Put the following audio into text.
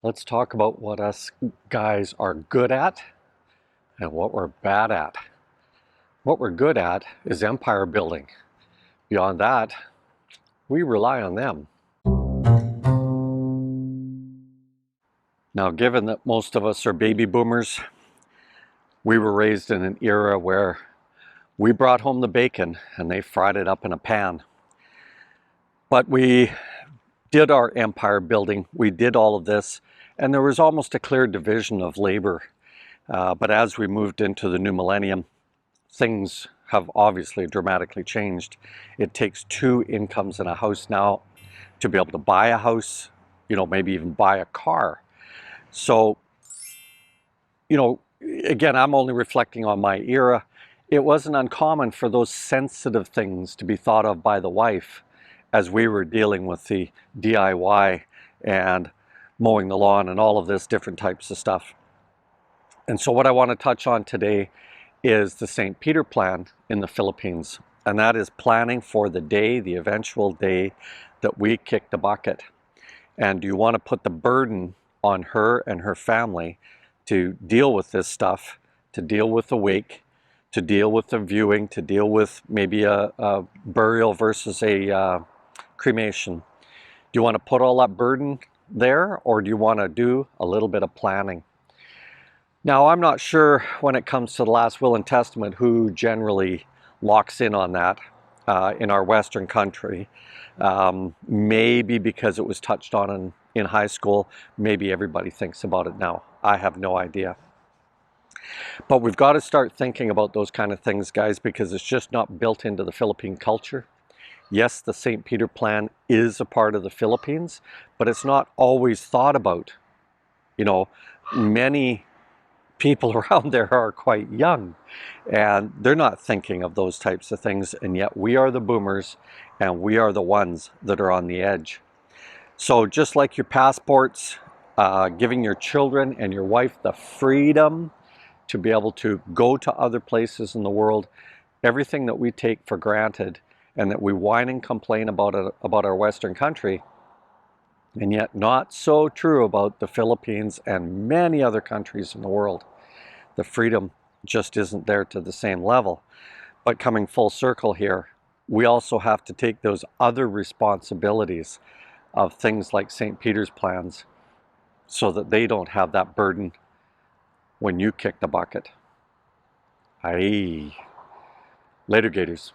Let's talk about what us guys are good at and what we're bad at. What we're good at is empire building. Beyond that, we rely on them. Now, given that most of us are baby boomers, we were raised in an era where we brought home the bacon and they fried it up in a pan. But we did our empire building, we did all of this, and there was almost a clear division of labor. But as we moved into the new millennium, things have obviously dramatically changed. It takes two incomes in a house now to be able to buy a house, maybe even buy a car. So, again, I'm only reflecting on my era. It wasn't uncommon for those sensitive things to be thought of by the wife as we were dealing with the DIY and mowing the lawn and all of this different types of stuff. And so what I want to touch on today is the St. Peter plan in the Philippines. And that is planning for the day, the eventual day that we kick the bucket. And you want to put the burden on her and her family to deal with this stuff, to deal with the wake, to deal with the viewing, to deal with maybe a burial versus a cremation. Do you want to put all that burden there, or do you want to do a little bit of planning? Now, I'm not sure when it comes to the last will and testament who generally locks in on that in our Western country. Maybe because it was touched on in high school, maybe everybody thinks about it now. I have no idea. But we've got to start thinking about those kind of things, guys, because it's just not built into the Philippine culture. Yes, the St. Peter plan is a part of the Philippines, but it's not always thought about. Many people around there are quite young and they're not thinking of those types of things, and yet we are the boomers and we are the ones that are on the edge. So just like your passports, giving your children and your wife the freedom to be able to go to other places in the world, everything that we take for granted and that we whine and complain about our Western country, and yet not so true about the Philippines and many other countries in the world. The freedom just isn't there to the same level. But coming full circle here, we also have to take those other responsibilities of things like St. Peter's plans so that they don't have that burden when you kick the bucket. Aye. Later, Gators.